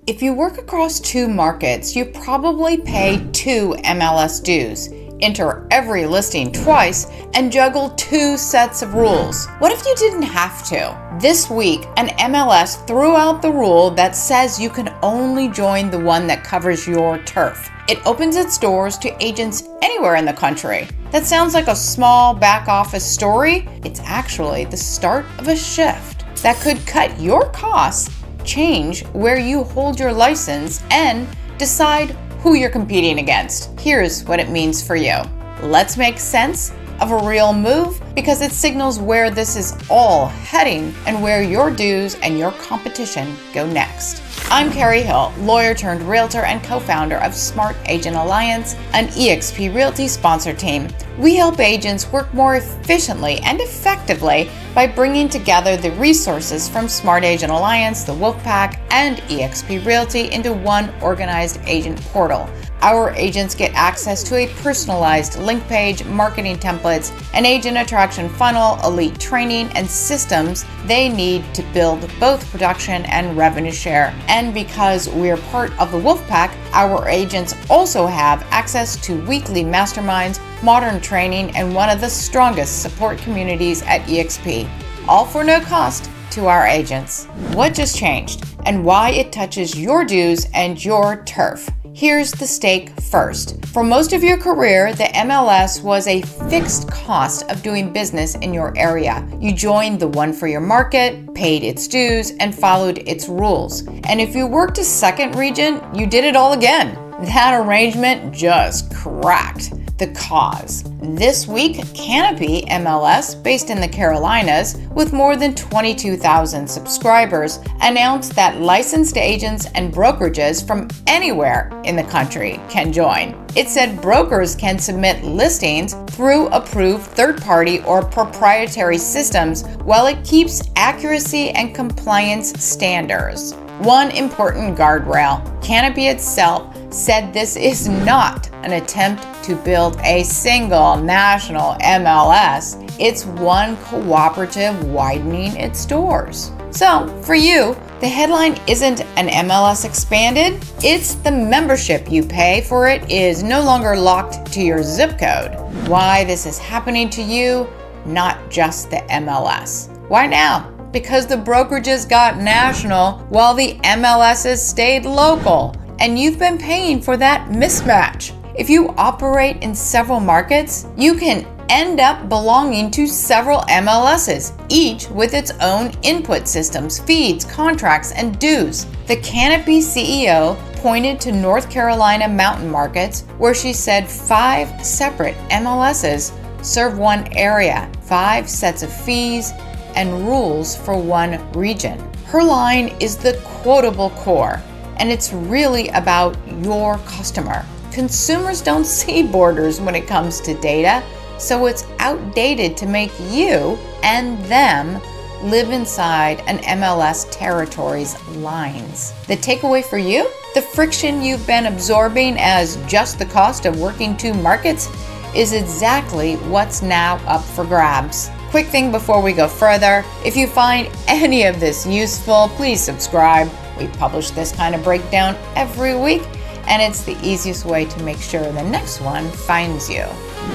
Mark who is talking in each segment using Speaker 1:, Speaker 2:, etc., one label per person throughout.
Speaker 1: If you work across two markets, you probably pay 2 MLS dues, enter every listing twice, and juggle 2 sets of rules. What if you didn't have to? This week, an MLS threw out the rule that says you can only join the one that covers your turf. It opens its doors to agents anywhere in the country. That sounds like a small back office story. It's actually the start of a shift that could cut your costs, change where you hold your license, and decide who you're competing against. Here's what it means for you. Let's make sense of a real move because it signals where this is all heading and where your dues and your competition go next. I'm Karrie Hill, lawyer turned realtor and co-founder of Smart Agent Alliance, an eXp Realty sponsor team. We help agents work more efficiently and effectively by bringing together the resources from Smart Agent Alliance, the Wolfpack, and eXp Realty into one organized agent portal. Our agents get access to a personalized link page, marketing templates, an agent attraction funnel, elite training, and systems they need to build both production and revenue share. And because we're part of the Wolfpack, our agents also have access to weekly masterminds, modern training, and one of the strongest support communities at eXp, all for no cost to our agents. What just changed and why it touches your dues and your turf? Here's the stake first. For most of your career, the MLS was a fixed cost of doing business in your area. You joined the one for your market, paid its dues, and followed its rules. And if you worked a second region, you did it all again. That arrangement just cracked the cause. This week, Canopy MLS, based in the Carolinas with more than 22,000 subscribers, announced that licensed agents and brokerages from anywhere in the country can join. It said brokers can submit listings through approved third-party or proprietary systems while it keeps accuracy and compliance standards. One important guardrail: Canopy itself said this is not an attempt to build a single national MLS. It's one cooperative widening its doors. So for you, the headline isn't an MLS expanded, it's the membership you pay for it is no longer locked to your zip code. Why this is happening to you, not just the MLS. Why now? Because the brokerages got national while the MLSs stayed local, and you've been paying for that mismatch. If you operate in several markets, you can end up belonging to several MLSs, each with its own input systems, feeds, contracts, and dues. The Canopy CEO pointed to North Carolina mountain markets where she said 5 separate MLSs serve one area, 5 sets of fees, and rules for one region. Her line is the quotable core, and it's really about your customer. Consumers don't see borders when it comes to data, so it's outdated to make you and them live inside an MLS territory's lines. The takeaway for you? The friction you've been absorbing as just the cost of working 2 markets is exactly what's now up for grabs. Quick thing before we go further, if you find any of this useful, please subscribe. We publish this kind of breakdown every week, and it's the easiest way to make sure the next one finds you.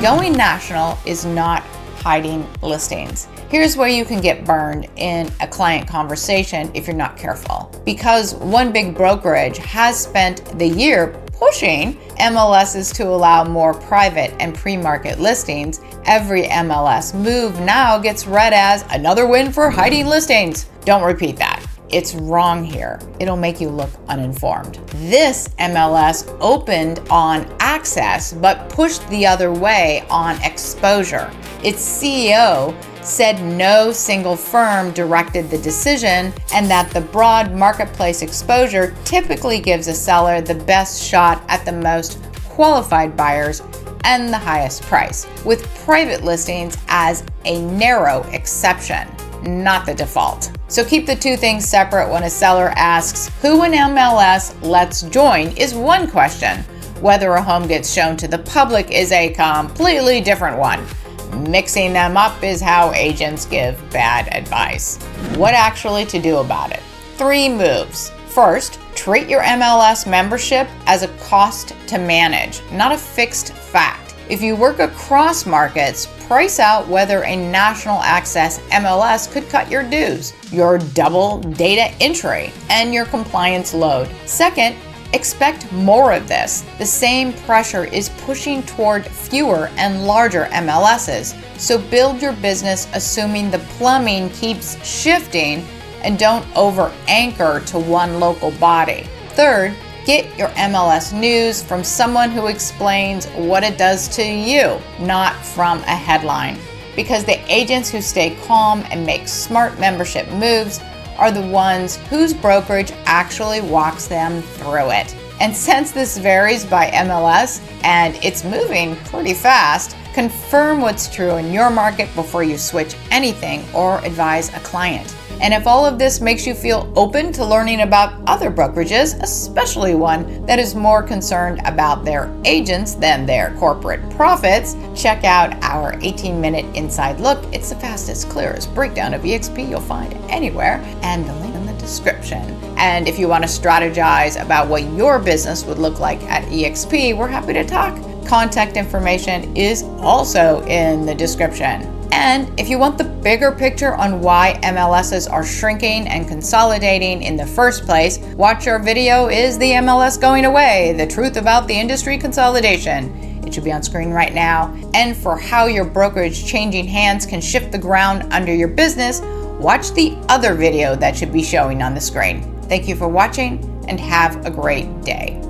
Speaker 1: Going national is not hiding listings. Here's where you can get burned in a client conversation if you're not careful. Because one big brokerage has spent the year pushing MLSs to allow more private and pre-market listings, every MLS move now gets read as another win for hiding listings. Don't repeat that. It's wrong here. It'll make you look uninformed. This MLS opened on access but pushed the other way on exposure. Its CEO said no single firm directed the decision and that the broad marketplace exposure typically gives a seller the best shot at the most qualified buyers and the highest price, with private listings as a narrow exception, not the default. So keep the 2 things separate when a seller asks who an MLS lets join is one question. Whether a home gets shown to the public is a completely different one. Mixing them up is how agents give bad advice. What actually to do about it? 3 moves. First, treat your MLS membership as a cost to manage, not a fixed fact. If you work across markets, price out whether a national access MLS could cut your dues, your double data entry, and your compliance load. Second, expect more of this. The same pressure is pushing toward fewer and larger MLSs. So build your business assuming the plumbing keeps shifting and don't over-anchor to one local body. Third, get your MLS news from someone who explains what it does to you, not from a headline. Because the agents who stay calm and make smart membership moves are the ones whose brokerage actually walks them through it. And since this varies by MLS and it's moving pretty fast, confirm what's true in your market before you switch anything or advise a client. And if all of this makes you feel open to learning about other brokerages, especially one that is more concerned about their agents than their corporate profits, check out our 18-minute inside look. It's the fastest, clearest breakdown of eXp you'll find anywhere, and the link in the description. And if you want to strategize about what your business would look like at eXp, we're happy to talk. Contact information is also in the description. And if you want the bigger picture on why MLSs are shrinking and consolidating in the first place, watch our video, Is the MLS Going Away? The Truth About the Industry Consolidation. It should be on screen right now. And for how your brokerage changing hands can shift the ground under your business, watch the other video that should be showing on the screen. Thank you for watching and have a great day.